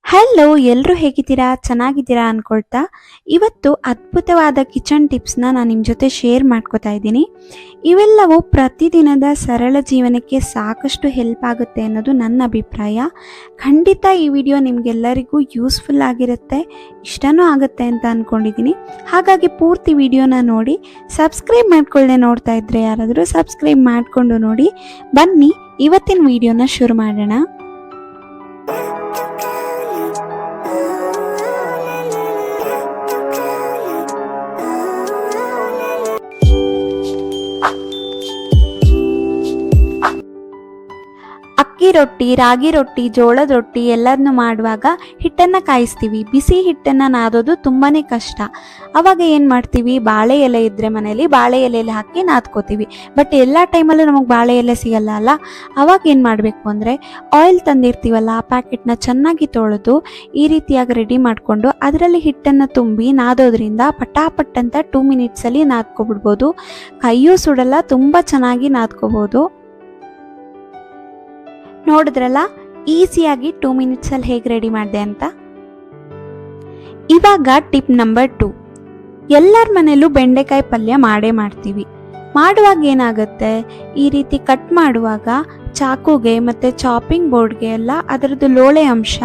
Hello, ಎಲ್ಲರೂ ಹೇಗಿದ್ದೀರಾ? ಚೆನ್ನಾಗಿದ್ದೀರಾ ಅಂದ್ಕೊಳ್ತಾ ಇವತ್ತು ಅದ್ಭುತವಾದ ಕಿಚನ್ ಟಿಪ್ಸ್ನ ನಾನು ನಿಮ್ಮ ಜೊತೆ ಶೇರ್ ಮಾಡ್ಕೋತಾ ಇದ್ದೀನಿ. ಇವೆಲ್ಲವೂ ಪ್ರತಿದಿನದ ಸರಳ ಜೀವನಕ್ಕೆ ಸಾಕಷ್ಟು ಹೆಲ್ಪ್ ಆಗುತ್ತೆ ಅನ್ನೋದು ನನ್ನ ಅಭಿಪ್ರಾಯ. ಖಂಡಿತ ಈ ವಿಡಿಯೋ ನಿಮಗೆಲ್ಲರಿಗೂ ಯೂಸ್ಫುಲ್ ಆಗಿರುತ್ತೆ, ಇಷ್ಟನೂ ಆಗುತ್ತೆ ಅಂತ ಅಂದ್ಕೊಂಡಿದ್ದೀನಿ. ಹಾಗಾಗಿ ಪೂರ್ತಿ ವಿಡಿಯೋನ ನೋಡಿ. ಸಬ್ಸ್ಕ್ರೈಬ್ ಮಾಡ್ಕೊಳ್ಳದೆ ನೋಡ್ತಾ ಇದ್ದರೆ ಯಾರಾದರೂ ಸಬ್ಸ್ಕ್ರೈಬ್ ಮಾಡಿಕೊಂಡು ನೋಡಿ. ಬನ್ನಿ ಇವತ್ತಿನ ವಿಡಿಯೋನ ಶುರು ಮಾಡೋಣ. ಅಕ್ಕಿ ರೊಟ್ಟಿ, ರಾಗಿ ರೊಟ್ಟಿ, ಜೋಳದ ರೊಟ್ಟಿ ಎಲ್ಲದನ್ನು ಮಾಡುವಾಗ ಹಿಟ್ಟನ್ನು ಕಾಯಿಸ್ತೀವಿ. ಬಿಸಿ ಹಿಟ್ಟನ್ನು ನಾದೋದು ತುಂಬಾ ಕಷ್ಟ. ಆವಾಗ ಏನು ಮಾಡ್ತೀವಿ, ಬಾಳೆ ಎಲೆ ಇದ್ದರೆ ಮನೇಲಿ ಬಾಳೆ ಎಲೆಯಲ್ಲಿ ಹಾಕಿ ನಾದ್ಕೋತೀವಿ. ಬಟ್ ಎಲ್ಲ ಟೈಮಲ್ಲೂ ನಮಗೆ ಬಾಳೆ ಎಲೆ ಸಿಗಲ್ಲ ಅಲ್ಲ. ಆವಾಗ ಏನು ಮಾಡಬೇಕು ಅಂದರೆ, ಆಯಿಲ್ ತಂದಿರ್ತೀವಲ್ಲ ಆ ಪ್ಯಾಕೆಟ್ನ ಚೆನ್ನಾಗಿ ತೊಳೆದು ಈ ರೀತಿಯಾಗಿ ರೆಡಿ ಮಾಡಿಕೊಂಡು ಅದರಲ್ಲಿ ಹಿಟ್ಟನ್ನು ತುಂಬಿ ನಾದೋದ್ರಿಂದ ಪಟಾಪಟ್ ಅಂತ 2 ಮಿನಿಟ್ಸಲ್ಲಿ ನಾದ್ಕೊಬಿಡ್ಬೋದು. ಕೈಯೂ ಸುಡಲ್ಲ, ತುಂಬ ಚೆನ್ನಾಗಿ ನಾದ್ಕೋಬೋದು. ನೋಡಿದ್ರಲ್ಲ ಈಸಿಯಾಗಿ 2 ಮಿನಿಟ್ಸಲ್ಲಿ ಹೇಗೆ ರೆಡಿ ಮಾಡಿದೆ ಅಂತ. ಇವಾಗ ಟಿಪ್ ನಂಬರ್ 2. ಎಲ್ಲರ ಮನೇಲೂ ಬೆಂಡೆಕಾಯಿ ಪಲ್ಯ ಮಾಡೇ ಮಾಡ್ತೀವಿ. ಮಾಡುವಾಗ ಏನಾಗುತ್ತೆ, ಈ ರೀತಿ ಕಟ್ ಮಾಡುವಾಗ ಚಾಕುಗೆ ಮತ್ತು ಚಾಪಿಂಗ್ ಬೋರ್ಡ್ಗೆ ಎಲ್ಲ ಅದರದ್ದು ಲೋಳೆ ಅಂಶ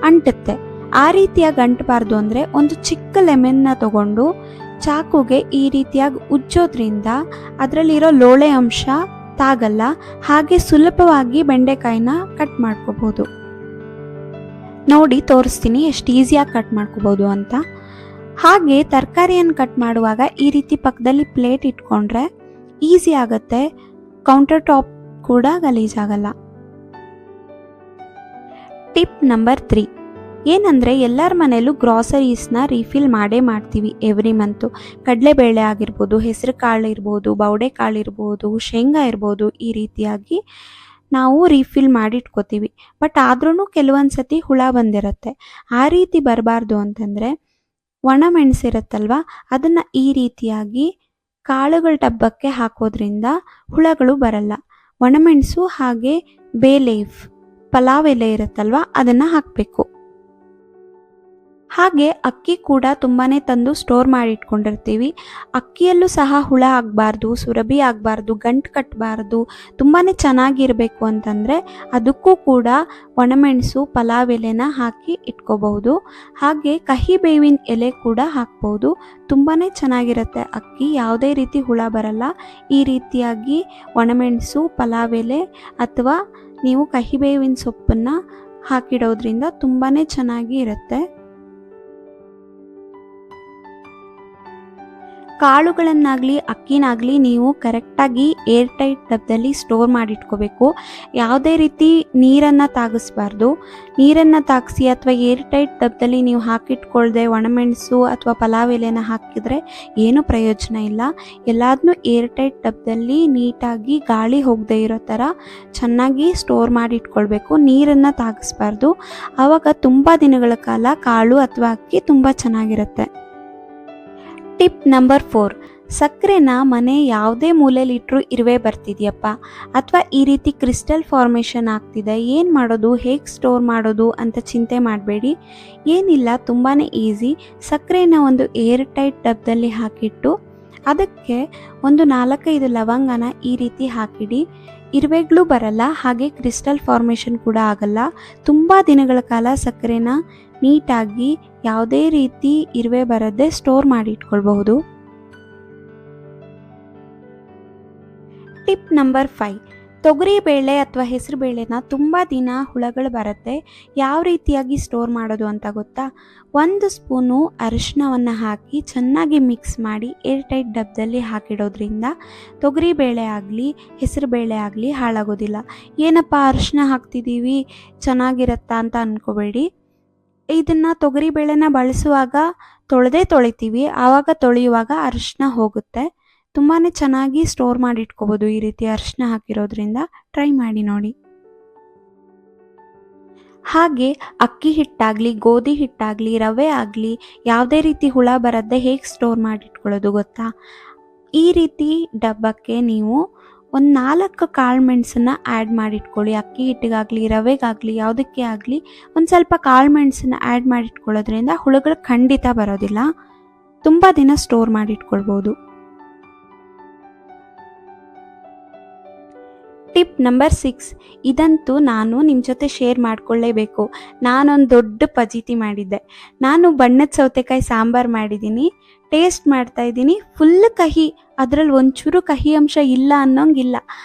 ಅಂಟುತ್ತೆ. ಆ ರೀತಿಯಾಗಿ ಅಂಟಬಾರ್ದು ಅಂದರೆ ಒಂದು ಚಿಕ್ಕ ಲೆಮನ್ನ ತಗೊಂಡು ಚಾಕುಗೆ ಈ ರೀತಿಯಾಗಿ ಉಜ್ಜೋದ್ರಿಂದ ಅದರಲ್ಲಿರೋ ಲೋಳೆ ಅಂಶ ತಾಗಲ್ಲ. ಹಾಗೆ ಸುಲಭವಾಗಿ ಬೆಂಡೆಕಾಯಿನ ಕಟ್ ಮಾಡ್ಕೋಬಹುದು. ನೋಡಿ ತೋರಿಸ್ತೀನಿ ಎಷ್ಟು ಈಸಿಯಾಗಿ ಕಟ್ ಮಾಡ್ಕೋಬಹುದು ಅಂತ. ಹಾಗೆ ತರಕಾರಿಯನ್ನು ಕಟ್ ಮಾಡುವಾಗ ಈ ರೀತಿ ಪಕ್ಕದಲ್ಲಿ ಪ್ಲೇಟ್ ಇಟ್ಕೊಂಡ್ರೆ ಈಸಿ ಆಗುತ್ತೆ. ಕೌಂಟರ್ ಟಾಪ್ ಕೂಡ ಗಲೀಜಾಗಲ್ಲ. ಟಿಪ್ ನಂಬರ್ 3 ಏನಂದರೆ, ಎಲ್ಲರ ಮನೆಯಲ್ಲೂ ಗ್ರಾಸರೀಸ್ನ ರೀಫಿಲ್ ಮಾಡೇ ಮಾಡ್ತೀವಿ ಎವ್ರಿ ಮಂತು. ಕಡಲೆಬೇಳೆ ಆಗಿರ್ಬೋದು, ಹೆಸರು ಕಾಳು ಇರ್ಬೋದು, ಬೌಡೆ ಕಾಳು ಇರ್ಬೋದು, ಶೇಂಗಾ ಇರ್ಬೋದು, ಈ ರೀತಿಯಾಗಿ ನಾವು ರೀಫಿಲ್ ಮಾಡಿಟ್ಕೋತೀವಿ. ಬಟ್ ಆದ್ರೂ ಕೆಲವೊಂದು ಸತಿ ಹುಳ ಬಂದಿರುತ್ತೆ. ಆ ರೀತಿ ಬರಬಾರ್ದು ಅಂತಂದರೆ ಒಣ ಮೆಣಸಿರುತ್ತಲ್ವ, ಅದನ್ನು ಈ ರೀತಿಯಾಗಿ ಕಾಳುಗಳ ಡಬ್ಬಕ್ಕೆ ಹಾಕೋದ್ರಿಂದ ಹುಳಗಳು ಬರಲ್ಲ. ಒಣಮೆಣಸು ಹಾಗೆ ಬೇ ಲೀಫ್, ಪಲಾವ್ ಎಲೆ ಇರುತ್ತಲ್ವ, ಅದನ್ನು ಹಾಕಬೇಕು. ಹಾಗೆ ಅಕ್ಕಿ ಕೂಡ ತುಂಬಾ ತಂದು ಸ್ಟೋರ್ ಮಾಡಿ ಇಟ್ಕೊಂಡಿರ್ತೀವಿ. ಅಕ್ಕಿಯಲ್ಲೂ ಸಹ ಹುಳ ಆಗಬಾರ್ದು, ಸುರಭಿ ಆಗಬಾರ್ದು, ಗಂಟು ಕಟ್ಟಬಾರ್ದು, ತುಂಬಾ ಚೆನ್ನಾಗಿರಬೇಕು ಅಂತಂದರೆ ಅದಕ್ಕೂ ಕೂಡ ಒಣಮೆಣಸು, ಪಲಾವ್ ಎಲೆನ ಹಾಕಿ ಇಟ್ಕೋಬಹುದು. ಹಾಗೆ ಕಹಿ ಬೇವಿನ ಎಲೆ ಕೂಡ ಹಾಕ್ಬೋದು. ತುಂಬಾ ಚೆನ್ನಾಗಿರುತ್ತೆ ಅಕ್ಕಿ, ಯಾವುದೇ ರೀತಿ ಹುಳ ಬರಲ್ಲ. ಈ ರೀತಿಯಾಗಿ ಒಣಮೆಣಸು, ಪಲಾವ್ ಎಲೆ ಅಥವಾ ನೀವು ಕಹಿ ಬೇವಿನ ಸೊಪ್ಪನ್ನು ಹಾಕಿಡೋದ್ರಿಂದ ತುಂಬಾ ಚೆನ್ನಾಗಿ ಇರುತ್ತೆ. ಕಾಳುಗಳನ್ನಾಗಲಿ ಅಕ್ಕಿನಾಗಲಿ ನೀವು ಕರೆಕ್ಟಾಗಿ ಏರ್ ಟೈಟ್ ಡಬ್ಬದಲ್ಲಿ ಸ್ಟೋರ್ ಮಾಡಿಟ್ಕೋಬೇಕು. ಯಾವುದೇ ರೀತಿ ನೀರನ್ನು ತಾಗಿಸ್ಬಾರ್ದು. ನೀರನ್ನು ತಾಗಿಸಿ ಅಥವಾ ಏರ್ ಟೈಟ್ ಡಬ್ಬದಲ್ಲಿ ನೀವು ಹಾಕಿಟ್ಕೊಳ್ದೆ ಒಣಮೆಣಸು ಅಥವಾ ಪಲಾವ್ ಎಲೆನ ಹಾಕಿದರೆ ಏನೂ ಪ್ರಯೋಜನ ಇಲ್ಲ. ಎಲ್ಲದನ್ನೂ ಏರ್ ಟೈಟ್ ಡಬ್ಬದಲ್ಲಿ ನೀಟಾಗಿ ಗಾಳಿ ಹೋಗದೆ ಇರೋ ಥರ ಚೆನ್ನಾಗಿ ಸ್ಟೋರ್ ಮಾಡಿಟ್ಕೊಳ್ಬೇಕು. ನೀರನ್ನು ತಾಗಿಸ್ಬಾರ್ದು. ಆವಾಗ ತುಂಬ ದಿನಗಳ ಕಾಲ ಕಾಳು ಅಥವಾ ಅಕ್ಕಿ ತುಂಬ ಚೆನ್ನಾಗಿರುತ್ತೆ. Tip number 4. ಸಕ್ಕರೆನ ಮನೆ ಯಾವುದೇ ಮೂಲೆಯಲ್ಲಿಟ್ಟರೂ ಇರುವೆ ಬರ್ತಿದೆಯಪ್ಪ, ಅಥವಾ ಈ ರೀತಿ ಕ್ರಿಸ್ಟಲ್ ಫಾರ್ಮೇಷನ್ ಆಗ್ತಿದೆ, ಏನು ಮಾಡೋದು, ಹೇಗೆ ಸ್ಟೋರ್ ಮಾಡೋದು ಅಂತ ಚಿಂತೆ ಮಾಡಬೇಡಿ. ಏನಿಲ್ಲ, ತುಂಬಾ ಈಸಿ. ಸಕ್ಕರೆನ ಒಂದು ಏರ್ ಟೈಟ್ ಡಬ್ಬದಲ್ಲಿ ಹಾಕಿಟ್ಟು ಅದಕ್ಕೆ ಒಂದು 4-5 ಲವಂಗನ ಈ ರೀತಿ ಹಾಕಿಡಿ. ಇರುವೆಗಳು ಬರಲ್ಲ, ಹಾಗೆ ಕ್ರಿಸ್ಟಲ್ ಫಾರ್ಮೇಷನ್ ಕೂಡ ಆಗಲ್ಲ. ತುಂಬ ದಿನಗಳ ಕಾಲ ಸಕ್ಕರೆನ ನೀಟಾಗಿ ಯಾವುದೇ ರೀತಿ ಇರುವೆ ಬರದೆ ಸ್ಟೋರ್ ಮಾಡಿ ಇಟ್ಕೊಳ್ಬಹುದು. Tip number 5. ತೊಗರಿ ಬೇಳೆ ಅಥವಾ ಹೆಸರು ಬೇಳೆನ ತುಂಬ ದಿನ ಹುಳಗಳು ಬರುತ್ತೆ. ಯಾವ ರೀತಿಯಾಗಿ ಸ್ಟೋರ್ ಮಾಡೋದು ಅಂತ ಗೊತ್ತಾ? 1 ಸ್ಪೂನು ಅರಿಶಿನವನ್ನು ಹಾಕಿ ಚೆನ್ನಾಗಿ ಮಿಕ್ಸ್ ಮಾಡಿ ಏರ್ ಟೈಟ್ ಡಬ್ಬದಲ್ಲಿ ಹಾಕಿಡೋದ್ರಿಂದ ತೊಗರಿ ಬೇಳೆ ಆಗಲಿ ಹೆಸರು ಬೇಳೆ ಆಗಲಿ ಹಾಳಾಗೋದಿಲ್ಲ. ಏನಪ್ಪ ಅರಿಶಿನ ಹಾಕ್ತಿದ್ದೀವಿ ಚೆನ್ನಾಗಿರತ್ತಾ ಅಂತ ಅಂದ್ಕೋಬೇಡಿ. ಇದನ್ನು ತೊಗರಿ ಬೇಳೆನ ಬಳಸುವಾಗ ತೊಳಿತೀವಿ, ಆವಾಗ ತೊಳೆಯುವಾಗ ಅರಿಶಿನ ಹೋಗುತ್ತೆ. ತುಂಬಾ ಚೆನ್ನಾಗಿ ಸ್ಟೋರ್ ಮಾಡಿ ಇಟ್ಕೋಬೋದು ಈ ರೀತಿ ಅರಿಶಿನ ಹಾಕಿರೋದ್ರಿಂದ. ಟ್ರೈ ಮಾಡಿ ನೋಡಿ. ಹಾಗೆ ಅಕ್ಕಿ ಹಿಟ್ಟಾಗಲಿ, ಗೋಧಿ ಹಿಟ್ಟಾಗಲಿ, ರವೆ ಆಗಲಿ ಯಾವುದೇ ರೀತಿ ಹುಳ ಬರದೆ ಹೇಗೆ ಸ್ಟೋರ್ ಮಾಡಿ ಇಟ್ಕೊಳ್ಳೋದು ಗೊತ್ತಾ? ಈ ರೀತಿ ಡಬ್ಬಕ್ಕೆ ನೀವು ಒಂದು 4 ಕಾಳು ಮೆಣಸನ್ನು ಆ್ಯಡ್ ಮಾಡಿಟ್ಕೊಳ್ಳಿ. ಅಕ್ಕಿ ಹಿಟ್ಟಿಗಾಗಲಿ ರವೆಗಾಗಲಿ ಯಾವುದಕ್ಕೆ ಆಗಲಿ ಒಂದು ಸ್ವಲ್ಪ ಕಾಳು ಮೆಣಸನ್ನು ಆ್ಯಡ್ ಮಾಡಿಟ್ಕೊಳ್ಳೋದ್ರಿಂದ ಹುಳುಗಳು ಖಂಡಿತ ಬರೋದಿಲ್ಲ. ತುಂಬ ದಿನ ಸ್ಟೋರ್ ಮಾಡಿಟ್ಕೊಳ್ಬೋದು. ಟಿಪ್ ನಂಬರ್ 6, ಇದಂತೂ ನಾನು ನಿಮ್ಮ ಜೊತೆ ಶೇರ್ ಮಾಡಿಕೊಳ್ಳೇಬೇಕು. ನಾನೊಂದು ದೊಡ್ಡ ಫಜೀತಿ ಮಾಡಿದ್ದೆ. ನಾನು ಬಣ್ಣದ ಸೌತೆಕಾಯಿ ಸಾಂಬಾರು ಮಾಡಿದ್ದೀನಿ, ಟೇಸ್ಟ್ ಮಾಡ್ತಾಯಿದ್ದೀನಿ, ಫುಲ್ ಕಹಿ. ಅದರಲ್ಲಿ ಒಂಚೂರು ಕಹಿ ಅಂಶ ಇಲ್ಲ ಅನ್ನೋಂಗಿಲ್ಲ,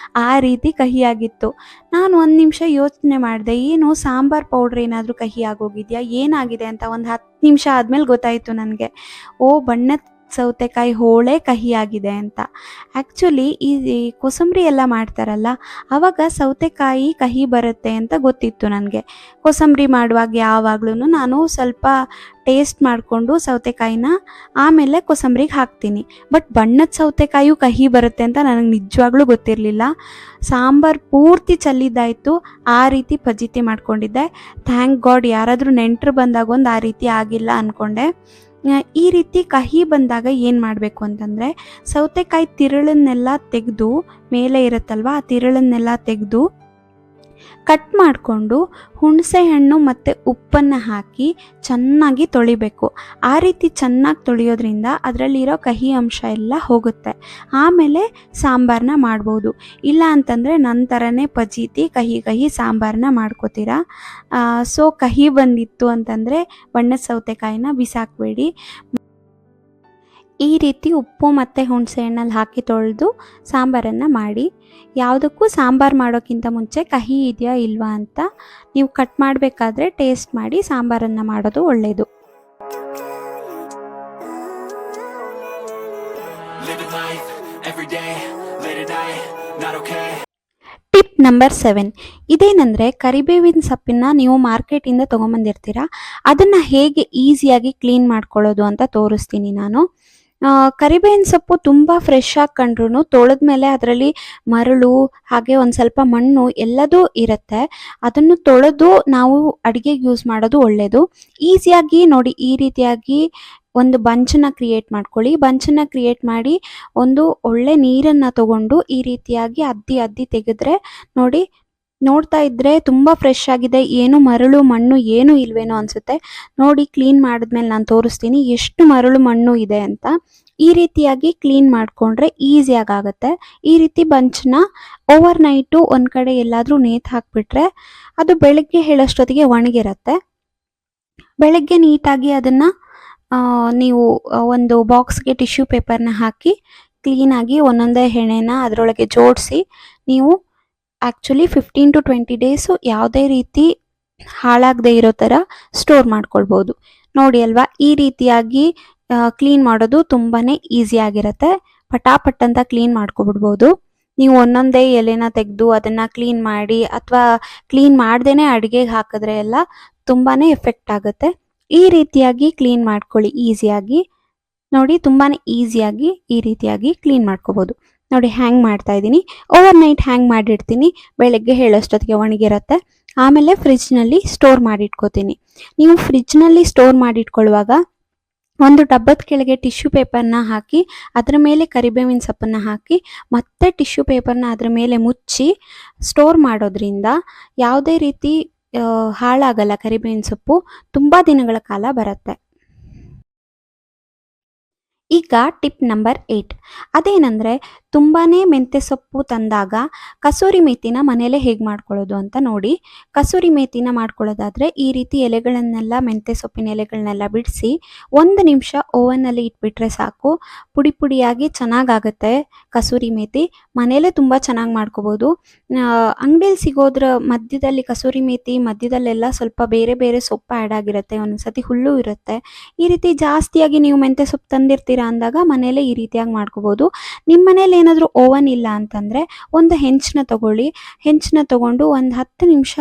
ಆ ರೀತಿ ಕಹಿಯಾಗಿತ್ತು. ನಾನು ಒಂದು ನಿಮಿಷ ಯೋಚನೆ ಮಾಡಿದೆ, ಏನು ಸಾಂಬಾರು ಪೌಡ್ರ್ ಏನಾದರೂ ಕಹಿ ಆಗೋಗಿದೆಯಾ, ಏನಾಗಿದೆ ಅಂತ. ಒಂದು 10 ನಿಮಿಷ ಆದಮೇಲೆ ಗೊತ್ತಾಯಿತು ನನಗೆ, ಓ ಬಣ್ಣದ ಸೌತೆಕಾಯಿ ಹೋಳೆ ಕಹಿಯಾಗಿದೆ ಅಂತ. ಆ್ಯಕ್ಚುಲಿ ಈ ಕೋಸಂಬರಿ ಎಲ್ಲ ಮಾಡ್ತಾರಲ್ಲ, ಆವಾಗ ಸೌತೆಕಾಯಿ ಕಹಿ ಬರುತ್ತೆ ಅಂತ ಗೊತ್ತಿತ್ತು ನನಗೆ. ಕೋಸಂಬರಿ ಮಾಡುವಾಗ ಯಾವಾಗ್ಲೂ ನಾನು ಸ್ವಲ್ಪ ಟೇಸ್ಟ್ ಮಾಡಿಕೊಂಡು ಸೌತೆಕಾಯಿನ ಆಮೇಲೆ ಕೋಸಂಬರಿಗೆ ಹಾಕ್ತೀನಿ. ಬಟ್ ಬಣ್ಣದ ಸೌತೆಕಾಯಿಯು ಕಹಿ ಬರುತ್ತೆ ಅಂತ ನನಗೆ ನಿಜವಾಗ್ಲೂ ಗೊತ್ತಿರಲಿಲ್ಲ. ಸಾಂಬಾರು ಪೂರ್ತಿ ಚೆಲ್ಲಿದ್ದಾಯಿತು, ಆ ರೀತಿ ಫಜೀತಿ ಮಾಡ್ಕೊಂಡಿದ್ದೆ. ಥ್ಯಾಂಕ್ ಗಾಡ್ ಯಾರಾದರೂ ನೆಂಟರು ಬಂದಾಗ ಒಂದು ಆ ರೀತಿ ಆಗಿಲ್ಲ ಅಂದ್ಕೊಂಡೆ. ಈ ರೀತಿ ಕಹಿ ಬಂದಾಗ ಏನು ಮಾಡಬೇಕು ಅಂತಂದರೆ, ಸೌತೆಕಾಯಿ ತಿರುಳನ್ನೆಲ್ಲ ತೆಗೆದು, ಮೇಲೆ ಇರುತ್ತಲ್ವ ಆ ತಿರುಳನ್ನೆಲ್ಲ ತೆಗೆದು ಕಟ್ ಮಾಡಿಕೊಂಡು ಹುಣಸೆ ಹಣ್ಣು ಮತ್ತು ಉಪ್ಪನ್ನು ಹಾಕಿ ಚೆನ್ನಾಗಿ ತೊಳಿಬೇಕು. ಆ ರೀತಿ ಚೆನ್ನಾಗಿ ತೊಳೆಯೋದ್ರಿಂದ ಅದರಲ್ಲಿರೋ ಕಹಿ ಅಂಶ ಎಲ್ಲ ಹೋಗುತ್ತೆ. ಆಮೇಲೆ ಸಾಂಬಾರನ್ನ ಮಾಡ್ಬೋದು. ಇಲ್ಲ ಅಂತಂದರೆ ನನ್ನ ಥರನೇ ಫಜೀತಿ ಕಹಿ ಕಹಿ ಸಾಂಬಾರನ್ನ ಮಾಡ್ಕೋತೀರಾ. ಸೊ ಕಹಿ ಬಂದಿತ್ತು ಅಂತಂದರೆ ಬಣ್ಣದ ಸೌತೆಕಾಯಿನ ಬಿಸಾಕಬೇಡಿ. ಈ ರೀತಿ ಉಪ್ಪು ಮತ್ತು ಹುಣಸೆ ಹಣ್ಣಲ್ಲಿ ಹಾಕಿ ತೊಳೆದು ಸಾಂಬಾರನ್ನು ಮಾಡಿ. ಯಾವುದಕ್ಕೂ ಸಾಂಬಾರು ಮಾಡೋಕ್ಕಿಂತ ಮುಂಚೆ ಕಹಿ ಇದೆಯಾ ಇಲ್ವಾ ಅಂತ ನೀವು ಕಟ್ ಮಾಡಬೇಕಾದ್ರೆ ಟೇಸ್ಟ್ ಮಾಡಿ ಸಾಂಬಾರನ್ನು ಮಾಡೋದು ಒಳ್ಳೆಯದು. ಟಿಪ್ ನಂಬರ್ 7, ಇದೇನೆಂದರೆ ಕರಿಬೇವಿನ ಸೊಪ್ಪನ್ನು ನೀವು ಮಾರ್ಕೆಟಿಂದ ತೊಗೊಂಬಂದಿರ್ತೀರ, ಅದನ್ನು ಹೇಗೆ ಈಸಿಯಾಗಿ ಕ್ಲೀನ್ ಮಾಡ್ಕೊಳ್ಳೋದು ಅಂತ ತೋರಿಸ್ತೀನಿ ನಾನು. ಕರಿಬೇವಿನ ಸೊಪ್ಪು ತುಂಬ ಫ್ರೆಶ್ ಆಗಿ ಕಂಡ್ರೂ ತೊಳೆದ್ಮೇಲೆ ಅದರಲ್ಲಿ ಮರಳು ಹಾಗೆ ಒಂದು ಸ್ವಲ್ಪ ಮಣ್ಣು ಎಲ್ಲದೂ ಇರುತ್ತೆ. ಅದನ್ನು ತೊಳೆದು ನಾವು ಅಡುಗೆಗೆ ಯೂಸ್ ಮಾಡೋದು ಒಳ್ಳೆಯದು. ಈಸಿಯಾಗಿ ನೋಡಿ ಈ ರೀತಿಯಾಗಿ ಒಂದು ಬಂಚನ್ನು ಕ್ರಿಯೇಟ್ ಮಾಡ್ಕೊಳ್ಳಿ. ಬಂಚನ್ನು ಕ್ರಿಯೇಟ್ ಮಾಡಿ ಒಂದು ಒಳ್ಳೆ ನೀರನ್ನು ತಗೊಂಡು ಈ ರೀತಿಯಾಗಿ ಅದ್ದಿ ತೆಗೆದ್ರೆ ನೋಡಿ, ನೋಡ್ತಾ ಇದ್ದರೆ ತುಂಬ ಫ್ರೆಶ್ ಆಗಿದೆ, ಏನು ಮರಳು ಮಣ್ಣು ಏನೂ ಇಲ್ವೇನೋ ಅನಿಸುತ್ತೆ. ನೋಡಿ ಕ್ಲೀನ್ ಮಾಡಿದ್ಮೇಲೆ ನಾನು ತೋರಿಸ್ತೀನಿ ಎಷ್ಟು ಮರಳು ಮಣ್ಣು ಇದೆ ಅಂತ. ಈ ರೀತಿಯಾಗಿ ಕ್ಲೀನ್ ಮಾಡಿಕೊಂಡ್ರೆ ಈಸಿಯಾಗಿ ಆಗುತ್ತೆ. ಈ ರೀತಿ ಬಂಚನ್ನ ಓವರ್ ನೈಟು ಒಂದು ಕಡೆ ಎಲ್ಲಾದರೂ ನೇತು ಹಾಕಿಬಿಟ್ರೆ ಅದು ಬೆಳಗ್ಗೆ ಹೇಳೋಷ್ಟೊತ್ತಿಗೆ ಒಣಗಿರುತ್ತೆ. ಬೆಳಗ್ಗೆ ನೀಟಾಗಿ ಅದನ್ನು ನೀವು ಒಂದು ಬಾಕ್ಸ್ಗೆ ಟಿಶ್ಯೂ ಪೇಪರ್ನ ಹಾಕಿ ಕ್ಲೀನಾಗಿ ಒಂದೊಂದೇ ಹೆಣೆನ ಅದರೊಳಗೆ ಜೋಡಿಸಿ ನೀವು ಆ್ಯಕ್ಚುಲಿ 15 to 20 ಡೇಸು ಯಾವುದೇ ರೀತಿ ಹಾಳಾಗದೇ ಇರೋ ಥರ ಸ್ಟೋರ್ ಮಾಡ್ಕೊಳ್ಬೋದು. ನೋಡಿ ಅಲ್ವಾ, ಈ ರೀತಿಯಾಗಿ ಕ್ಲೀನ್ ಮಾಡೋದು ತುಂಬಾ ಈಸಿಯಾಗಿರುತ್ತೆ. ಪಟಾಪಟ್ ಅಂತ ಕ್ಲೀನ್ ಮಾಡ್ಕೊಬಿಡ್ಬೋದು. ನೀವು ಒಂದೊಂದೇ ಎಲೆನ ತೆಗೆದು ಅದನ್ನು ಕ್ಲೀನ್ ಮಾಡಿ ಅಥವಾ ಕ್ಲೀನ್ ಮಾಡ್ದೇ ಅಡುಗೆಗೆ ಹಾಕಿದ್ರೆ ಎಲ್ಲ ತುಂಬಾ ಎಫೆಕ್ಟ್ ಆಗುತ್ತೆ. ಈ ರೀತಿಯಾಗಿ ಕ್ಲೀನ್ ಮಾಡ್ಕೊಳ್ಳಿ ಈಸಿಯಾಗಿ. ನೋಡಿ ತುಂಬಾ ಈಸಿಯಾಗಿ ಈ ರೀತಿಯಾಗಿ ಕ್ಲೀನ್ ಮಾಡ್ಕೋಬೋದು. ನೋಡಿ ಹ್ಯಾಂಗ್ ಮಾಡ್ತಾ ಇದ್ದೀನಿ, ಓವರ್ ನೈಟ್ ಹ್ಯಾಂಗ್ ಮಾಡಿಡ್ತೀನಿ, ಬೆಳಗ್ಗೆ ಹೇಳೋಷ್ಟೊತ್ತಿಗೆ ಒಣಗಿರುತ್ತೆ. ಆಮೇಲೆ ಫ್ರಿಜ್ನಲ್ಲಿ ಸ್ಟೋರ್ ಮಾಡಿಟ್ಕೋತೀನಿ. ನೀವು ಫ್ರಿಜ್ನಲ್ಲಿ ಸ್ಟೋರ್ ಮಾಡಿಟ್ಕೊಳ್ಳುವಾಗ ಒಂದು ಡಬ್ಬದ ಕೆಳಗೆ ಟಿಶ್ಯೂ ಪೇಪರ್ನ ಹಾಕಿ ಅದರ ಮೇಲೆ ಕರಿಬೇವಿನ ಸೊಪ್ಪನ್ನು ಹಾಕಿ ಮತ್ತೆ ಟಿಶ್ಯೂ ಪೇಪರ್ನ ಅದರ ಮೇಲೆ ಮುಚ್ಚಿ ಸ್ಟೋರ್ ಮಾಡೋದ್ರಿಂದ ಯಾವುದೇ ರೀತಿ ಹಾಳಾಗಲ್ಲ. ಕರಿಬೇವಿನ ಸೊಪ್ಪು ತುಂಬ ದಿನಗಳ ಕಾಲ ಬರುತ್ತೆ. ಈಗ ಟಿಪ್ ನಂಬರ್ 8, ಅದೇನೆಂದರೆ ತುಂಬಾ ಮೆಂತ್ಯ ಸೊಪ್ಪು ತಂದಾಗ ಕಸೂರಿ ಮೇಥಿನ ಮನೇಲೆ ಹೇಗೆ ಮಾಡ್ಕೊಳ್ಳೋದು ಅಂತ ನೋಡಿ. ಕಸೂರಿ ಮೇಥಿನ ಮಾಡ್ಕೊಳ್ಳೋದಾದರೆ ಈ ರೀತಿ ಎಲೆಗಳನ್ನೆಲ್ಲ, ಮೆಂತ್ಯ ಸೊಪ್ಪಿನ ಎಲೆಗಳನ್ನೆಲ್ಲ ಬಿಡಿಸಿ 1 ನಿಮಿಷ ಓವನ್ನಲ್ಲಿ ಇಟ್ಬಿಟ್ರೆ ಸಾಕು. ಪುಡಿ ಪುಡಿಯಾಗಿ ಚೆನ್ನಾಗಾಗುತ್ತೆ ಕಸೂರಿ ಮೇಥಿ. ಮನೇಲೇ ತುಂಬ ಚೆನ್ನಾಗಿ ಮಾಡ್ಕೋಬೋದು. ಅಂಗಡಿಯಲ್ಲಿ ಸಿಗೋದ್ರ ಮಧ್ಯದಲ್ಲಿ ಕಸೂರಿ ಮೇಥಿ ಮಧ್ಯದಲ್ಲೆಲ್ಲ ಸ್ವಲ್ಪ ಬೇರೆ ಬೇರೆ ಸೊಪ್ಪು ಆ್ಯಡ್ ಆಗಿರುತ್ತೆ, ಒಂದೊಂದ್ಸತಿ ಹುಲ್ಲು ಇರುತ್ತೆ. ಈ ರೀತಿ ಜಾಸ್ತಿಯಾಗಿ ನೀವು ಮೆಂತ್ಯ ಸೊಪ್ಪು ತಂದಿರ್ತೀರಾ ಅಂದಾಗ ಮನೇಲೆ ಈ ರೀತಿಯಾಗಿ ಮಾಡ್ಕೋಬೋದು. ನಿಮ್ಮ ಮನೇಲಿ ಏನಾದರೂ ಓವನ್ ಇಲ್ಲ ಅಂತಂದರೆ ಒಂದು ಹೆಂಚನ್ನ ತಗೊಳ್ಳಿ. ಹೆಂಚನ್ನ ತಗೊಂಡು ಒಂದು 10 ನಿಮಿಷ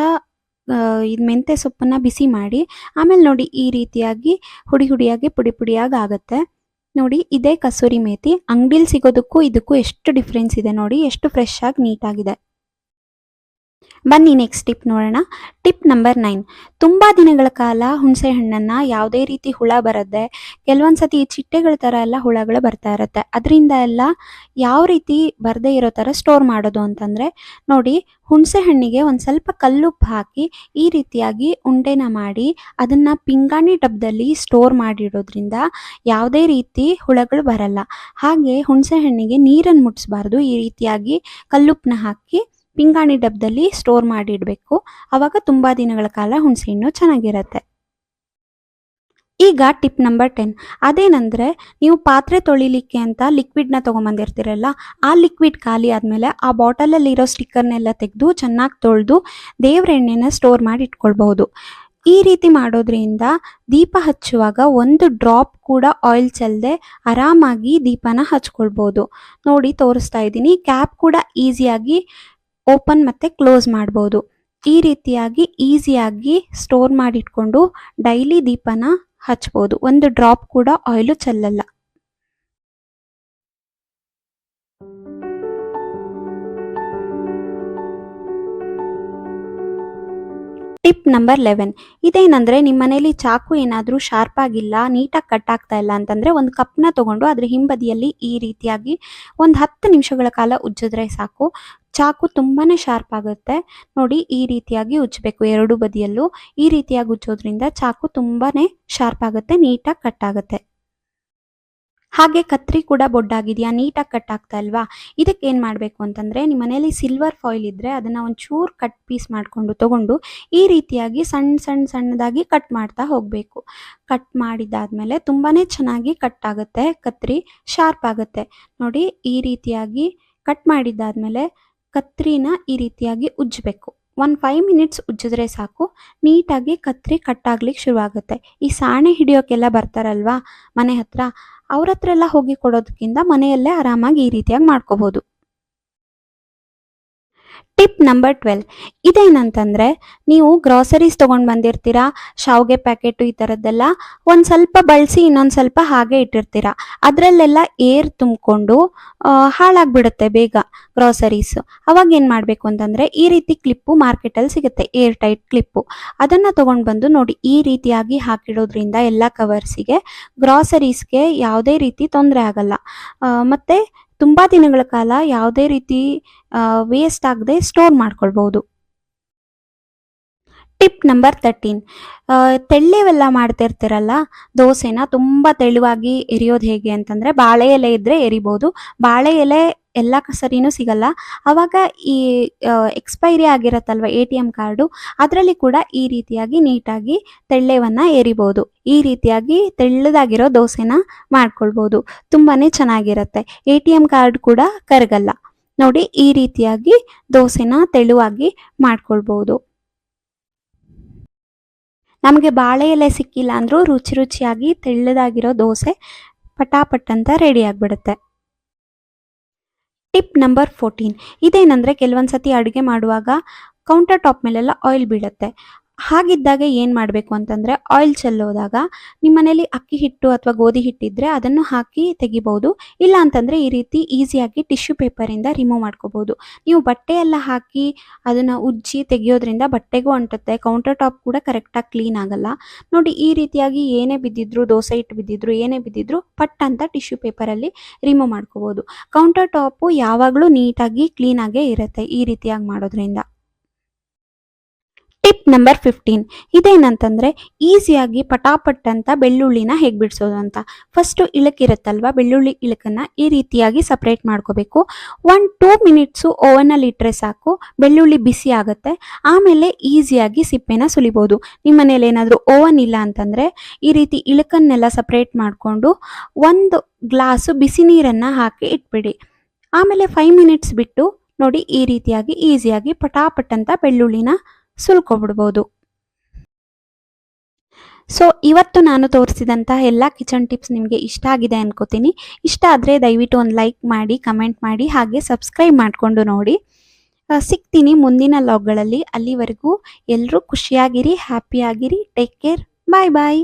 ಇದು ಮೆಂತ್ಯ ಸೊಪ್ಪನ್ನು ಬಿಸಿ ಮಾಡಿ ಆಮೇಲೆ ನೋಡಿ ಈ ರೀತಿಯಾಗಿ ಹುಡಿಯಾಗಿ ಪುಡಿಯಾಗಿ ಆಗುತ್ತೆ. ನೋಡಿ ಇದೇ ಕಸೂರಿ ಮೇಥಿ. ಅಂಗಡಿಲಿ ಸಿಗೋದಕ್ಕೂ ಇದಕ್ಕೂ ಎಷ್ಟು ಡಿಫ್ರೆನ್ಸ್ ಇದೆ ನೋಡಿ, ಎಷ್ಟು ಫ್ರೆಶ್ ಆಗಿ ನೀಟಾಗಿದೆ. ಬನ್ನಿ ನೆಕ್ಸ್ಟ್ ಟಿಪ್ ನೋಡೋಣ. Tip number 9. ತುಂಬ ದಿನಗಳ ಕಾಲ ಹುಣಸೆ ಹಣ್ಣನ್ನು ಯಾವುದೇ ರೀತಿ ಹುಳ ಬರದೆ, ಕೆಲವೊಂದು ಸತಿ ಚಿಟ್ಟೆಗಳ ಥರ ಎಲ್ಲ ಹುಳಗಳು ಬರ್ತಾ ಇರುತ್ತೆ. ಅದರಿಂದ ಎಲ್ಲ ಯಾವ ರೀತಿ ಬರದೇ ಇರೋ ಥರ ಸ್ಟೋರ್ ಮಾಡೋದು ಅಂತಂದರೆ, ನೋಡಿ, ಹುಣಸೆ ಹಣ್ಣಿಗೆ ಒಂದು ಸ್ವಲ್ಪ ಕಲ್ಲುಪ್ಪು ಹಾಕಿ ಈ ರೀತಿಯಾಗಿ ಉಂಡೆನ ಮಾಡಿ ಅದನ್ನು ಪಿಂಗಾಣಿ ಡಬ್ಬದಲ್ಲಿ ಸ್ಟೋರ್ ಮಾಡಿಡೋದ್ರಿಂದ ಯಾವುದೇ ರೀತಿ ಹುಳಗಳು ಬರಲ್ಲ. ಹಾಗೆ ಹುಣಸೆ ಹಣ್ಣಿಗೆ ನೀರನ್ನು ಮುಟ್ಟಿಸ್ಬಾರ್ದು. ಈ ರೀತಿಯಾಗಿ ಕಲ್ಲುಪ್ಪನ್ನ ಹಾಕಿ ಪಿಂಗಾಣಿ ಡಬ್ಬದಲ್ಲಿ ಸ್ಟೋರ್ ಮಾಡಿಡಬೇಕು. ಆವಾಗ ತುಂಬ ದಿನಗಳ ಕಾಲ ಹುಣಸೆ ಹಣ್ಣು ಚೆನ್ನಾಗಿರುತ್ತೆ. ಈಗ ಟಿಪ್ ನಂಬರ್ 10. ಅದೇನಂದರೆ, ನೀವು ಪಾತ್ರೆ ತೊಳಿಲಿಕ್ಕೆ ಅಂತ ಲಿಕ್ವಿಡ್ನ ತೊಗೊಂಬಂದಿರ್ತೀರಲ್ಲ, ಆ ಲಿಕ್ವಿಡ್ ಖಾಲಿ ಆದಮೇಲೆ ಆ ಬಾಟಲಲ್ಲಿರೋ ಸ್ಟಿಕ್ಕರ್ನೆಲ್ಲ ತೆಗೆದು ಚೆನ್ನಾಗಿ ತೊಳೆದು ದೇವ್ರ ಎಣ್ಣೆನ ಸ್ಟೋರ್ ಮಾಡಿ ಇಟ್ಕೊಳ್ಬಹುದು. ಈ ರೀತಿ ಮಾಡೋದ್ರಿಂದ ದೀಪ ಹಚ್ಚುವಾಗ ಒಂದು ಡ್ರಾಪ್ ಕೂಡ ಆಯಿಲ್ ಚೆಲ್ಲದೆ ಆರಾಮಾಗಿ ದೀಪನ ಹಚ್ಕೊಳ್ಬೋದು. ನೋಡಿ, ತೋರಿಸ್ತಾ ಇದ್ದೀನಿ. ಕ್ಯಾಪ್ ಕೂಡ ಈಸಿಯಾಗಿ ಓಪನ್ ಮತ್ತು ಕ್ಲೋಸ್ ಮಾಡ್ಬೋದು. ಈ ರೀತಿಯಾಗಿ ಈಸಿಯಾಗಿ ಸ್ಟೋರ್ ಮಾಡಿಟ್ಕೊಂಡು ಡೈಲಿ ದೀಪನ ಹಚ್ಬೋದು. ಒಂದು ಡ್ರಾಪ್ ಕೂಡ ಆಯಿಲು ಚೆಲ್ಲಲ್ಲ. Tip number 11. ಇದೇನಂದರೆ, ನಿಮ್ಮ ಮನೇಲಿ ಚಾಕು ಏನಾದರೂ ಶಾರ್ಪ್ ಆಗಿಲ್ಲ, ನೀಟಾಗಿ ಕಟ್ ಆಗ್ತಾ ಇಲ್ಲ ಅಂತಂದರೆ, ಒಂದು ಕಪ್ನ ತೊಗೊಂಡು ಅದ್ರ ಹಿಂಬದಿಯಲ್ಲಿ ಈ ರೀತಿಯಾಗಿ ಒಂದು 10 ನಿಮಿಷಗಳ ಕಾಲ ಉಜ್ಜಿದ್ರೆ ಸಾಕು. ಚಾಕು ತುಂಬಾ ಶಾರ್ಪ್ ಆಗುತ್ತೆ. ನೋಡಿ, ಈ ರೀತಿಯಾಗಿ ಉಜ್ಜಬೇಕು ಎರಡು ಬದಿಯಲ್ಲೂ. ಈ ರೀತಿಯಾಗಿ ಉಜ್ಜೋದ್ರಿಂದ ಚಾಕು ತುಂಬಾ ಶಾರ್ಪ್ ಆಗುತ್ತೆ, ನೀಟಾಗಿ ಕಟ್ ಆಗುತ್ತೆ. ಹಾಗೆ ಕತ್ರಿ ಕೂಡ ಬೊಡ್ಡಾಗಿದೆಯಾ, ನೀಟಾಗಿ ಕಟ್ ಆಗ್ತಾ ಇಲ್ವಾ? ಇದಕ್ಕೆ ಏನು ಮಾಡಬೇಕು ಅಂತಂದರೆ, ನಿಮ್ಮ ಮನೇಲಿ ಸಿಲ್ವರ್ ಫಾಯಿಲ್ ಇದ್ದರೆ ಅದನ್ನು ಒಂಚೂರು ಕಟ್ ಪೀಸ್ ಮಾಡಿಕೊಂಡು ತೊಗೊಂಡು ಈ ರೀತಿಯಾಗಿ ಸಣ್ಣದಾಗಿ ಕಟ್ ಮಾಡ್ತಾ ಹೋಗಬೇಕು. ಕಟ್ ಮಾಡಿದ್ದಾದಮೇಲೆ ತುಂಬಾ ಚೆನ್ನಾಗಿ ಕಟ್ ಆಗುತ್ತೆ, ಕತ್ರಿ ಶಾರ್ಪ್ ಆಗುತ್ತೆ. ನೋಡಿ, ಈ ರೀತಿಯಾಗಿ ಕಟ್ ಮಾಡಿದ್ದಾದಮೇಲೆ ಕತ್ರಿನ ಈ ರೀತಿಯಾಗಿ ಉಜ್ಜಬೇಕು. 5 ಮಿನಿಟ್ಸ್ ಉಜ್ಜಿದ್ರೆ ಸಾಕು, ನೀಟಾಗಿ ಕತ್ರಿ ಕಟ್ ಆಗ್ಲಿಕ್ಕೆ ಶುರುವಾಗುತ್ತೆ. ಈ ಸಾಣೆ ಹಿಡಿಯೋಕ್ಕೆಲ್ಲ ಬರ್ತಾರಲ್ವಾ ಮನೆ ಹತ್ರ, ಅವ್ರ ಹತ್ರ ಎಲ್ಲ ಹೋಗಿ ಕೊಡೋದಕ್ಕಿಂತ ಮನೆಯಲ್ಲೇ ಆರಾಮಾಗಿ ಈ ರೀತಿಯಾಗಿ ಮಾಡ್ಕೋಬಹುದು. Tip number 12. ಇದೇನಂತಂದರೆ, ನೀವು ಗ್ರಾಸರೀಸ್ ತೊಗೊಂಡು ಬಂದಿರ್ತೀರಾ, ಶಾವಿಗೆ ಪ್ಯಾಕೆಟು ಈ ಥರದ್ದೆಲ್ಲ ಒಂದು ಸ್ವಲ್ಪ ಬಳಸಿ ಇನ್ನೊಂದು ಸ್ವಲ್ಪ ಹಾಗೆ ಇಟ್ಟಿರ್ತೀರ. ಅದರಲ್ಲೆಲ್ಲ ಏರ್ ತುಂಬಿಕೊಂಡು ಹಾಳಾಗಿಬಿಡುತ್ತೆ ಬೇಗ ಗ್ರಾಸರೀಸು. ಅವಾಗ ಏನು ಮಾಡಬೇಕು ಅಂತಂದರೆ, ಈ ರೀತಿ ಕ್ಲಿಪ್ಪು ಮಾರ್ಕೆಟಲ್ಲಿ ಸಿಗುತ್ತೆ, ಏರ್ ಟೈಟ್ ಕ್ಲಿಪ್ಪು. ಅದನ್ನು ತೊಗೊಂಡು ಬಂದು ನೋಡಿ, ಈ ರೀತಿಯಾಗಿ ಹಾಕಿಡೋದ್ರಿಂದ ಎಲ್ಲ ಕವರ್ಸಿಗೆ ಗ್ರಾಸರೀಸ್ಗೆ ಯಾವುದೇ ರೀತಿ ತೊಂದರೆ ಆಗಲ್ಲ. ಮತ್ತು ತುಂಬ ದಿನಗಳ ಕಾಲ ಯಾವುದೇ ರೀತಿ ವೇಸ್ಟ್ ಆಗದೆ ಸ್ಟೋರ್ ಮಾಡ್ಕೊಳ್ಬೋದು. Tip number 13. ತೆಳ್ಳೆವೆಲ್ಲ ಮಾಡ್ತಿರ್ತೀರಲ್ಲ, ದೋಸೆನ ತುಂಬ ತೆಳುವಾಗಿ ಎರಿಯೋದು ಹೇಗೆ ಅಂತಂದರೆ, ಬಾಳೆ ಎಲೆ ಇದ್ದರೆ ಎರಿಬೋದು. ಬಾಳೆ ಎಲೆ ಎಲ್ಲ ಸರಿನೂ ಸಿಗಲ್ಲ. ಆವಾಗ ಈ ಎಕ್ಸ್ಪೈರಿ ಆಗಿರತ್ತಲ್ವ ATM ಕಾರ್ಡು, ಅದರಲ್ಲಿ ಕೂಡ ಈ ರೀತಿಯಾಗಿ ನೀಟಾಗಿ ತೆಳ್ಳೆವನ್ನು ಎರಿಬೋದು. ಈ ರೀತಿಯಾಗಿ ತೆಳ್ಳದಾಗಿರೋ ದೋಸೆನ ಮಾಡ್ಕೊಳ್ಬೋದು. ತುಂಬಾ ಚೆನ್ನಾಗಿರುತ್ತೆ. ATM ಕಾರ್ಡ್ ಕೂಡ ಕರಗಲ್ಲ. ನೋಡಿ, ಈ ರೀತಿಯಾಗಿ ದೋಸೆನ ತೆಳುವಾಗಿ ಮಾಡ್ಕೊಳ್ಬೋದು. ನಮಗೆ ಬಾಳೆ ಎಲೆ ಸಿಕ್ಕಿಲ್ಲ ಅಂದರೂ ರುಚಿಯಾಗಿ ತೆಳ್ಳದಾಗಿರೋ ದೋಸೆ ಪಟಾಪಟ್ ಅಂತ ರೆಡಿ ಆಗಿಬಿಡುತ್ತೆ. Tip number 14. ಇದೇನಂದರೆ, ಕೆಲವೊಂದು ಸತಿ ಅಡುಗೆ ಮಾಡುವಾಗ ಕೌಂಟರ್ ಟಾಪ್ ಮೇಲೆಲ್ಲ ಆಯಿಲ್ ಬೀಳುತ್ತೆ. ಹಾಗಿದ್ದಾಗ ಏನು ಮಾಡಬೇಕು ಅಂತಂದರೆ, ಆಯಿಲ್ ಚೆಲ್ಲೋದಾಗ ನಿಮ್ಮ ಮನೇಲಿ ಅಕ್ಕಿ ಹಿಟ್ಟು ಅಥವಾ ಗೋಧಿ ಹಿಟ್ಟಿದ್ರೆ ಅದನ್ನು ಹಾಕಿ ತೆಗಿಬೋದು. ಇಲ್ಲ ಅಂತಂದರೆ ಈ ರೀತಿ ಈಸಿಯಾಗಿ ಟಿಶ್ಯೂ ಪೇಪರಿಂದ ರಿಮೂವ್ ಮಾಡ್ಕೋಬೋದು. ನೀವು ಬಟ್ಟೆ ಎಲ್ಲ ಹಾಕಿ ಅದನ್ನು ಉಜ್ಜಿ ತೆಗಿಯೋದ್ರಿಂದ ಬಟ್ಟೆಗೂ ಅಂಟುತ್ತೆ, ಕೌಂಟರ್ ಟಾಪ್ ಕೂಡ ಕರೆಕ್ಟಾಗಿ ಕ್ಲೀನ್ ಆಗಲ್ಲ. ನೋಡಿ, ಈ ರೀತಿಯಾಗಿ ಏನೇ ಬಿದ್ದಿದ್ರು, ದೋಸೆ ಹಿಟ್ಟು ಬಿದ್ದಿದ್ರು, ಏನೇ ಬಿದ್ದಿದ್ರು ಪಟ್ ಅಂತ ಟಿಶ್ಯೂ ಪೇಪರಲ್ಲಿ ರಿಮೂವ್ ಮಾಡ್ಕೋಬೋದು. ಕೌಂಟರ್ ಟಾಪು ಯಾವಾಗಲೂ ನೀಟಾಗಿ ಕ್ಲೀನಾಗೇ ಇರುತ್ತೆ ಈ ರೀತಿಯಾಗಿ ಮಾಡೋದ್ರಿಂದ. Tip number 15. ಇದೇನಂತಂದರೆ, ಈಸಿಯಾಗಿ ಪಟಾಪಟ್ ಅಂತ ಬೆಳ್ಳುಳ್ಳಿನ ಹೇಗೆ ಬಿಡಿಸೋದು ಅಂತ. ಫಸ್ಟು ಇಳಕಿರುತ್ತಲ್ವ, ಬೆಳ್ಳುಳ್ಳಿ ಇಳಕನ್ನು ಈ ರೀತಿಯಾಗಿ ಸಪ್ರೇಟ್ ಮಾಡ್ಕೋಬೇಕು. 1-2 ಮಿನಿಟ್ಸು ಓವನಲ್ಲಿ ಇಟ್ಟರೆ ಸಾಕು, ಬೆಳ್ಳುಳ್ಳಿ ಬಿಸಿ ಆಗುತ್ತೆ. ಆಮೇಲೆ ಈಸಿಯಾಗಿ ಸಿಪ್ಪೆನ ಸುಲಿಬೋದು. ನಿಮ್ಮ ಮನೇಲಿ ಏನಾದರೂ ಓವನ್ ಇಲ್ಲ ಅಂತಂದರೆ ಈ ರೀತಿ ಇಳಕನ್ನೆಲ್ಲ ಸಪ್ರೇಟ್ ಮಾಡಿಕೊಂಡು 1 ಗ್ಲಾಸು ಬಿಸಿ ನೀರನ್ನು ಹಾಕಿ ಇಟ್ಬಿಡಿ. ಆಮೇಲೆ 5 ಮಿನಿಟ್ಸ್ ಬಿಟ್ಟು ನೋಡಿ, ಈ ರೀತಿಯಾಗಿ ಈಸಿಯಾಗಿ ಪಟಾಪಟ್ ಅಂತ ಬೆಳ್ಳುಳ್ಳಿನ ಸುಲ್ಕೊಬಿಡ್ಬೋದು. ಸೊ ಇವತ್ತು ನಾನು ತೋರಿಸಿದಂಥ ಎಲ್ಲ ಕಿಚನ್ ಟಿಪ್ಸ್ ನಿಮಗೆ ಇಷ್ಟ ಆಗಿದೆ ಅನ್ಕೋತೀನಿ. ಇಷ್ಟ ಆದರೆ ದಯವಿಟ್ಟು ಒಂದು ಲೈಕ್ ಮಾಡಿ, ಕಮೆಂಟ್ ಮಾಡಿ, ಹಾಗೆ ಸಬ್ಸ್ಕ್ರೈಬ್ ಮಾಡಿಕೊಂಡು ನೋಡಿ. ಸಿಗ್ತೀನಿ ಮುಂದಿನ ಲಾಗ್ಗಳಲ್ಲಿ. ಅಲ್ಲಿವರೆಗೂ ಎಲ್ಲರೂ ಖುಷಿಯಾಗಿರಿ, ಹ್ಯಾಪಿಯಾಗಿರಿ. Take care. ಬಾಯ್ ಬಾಯ್.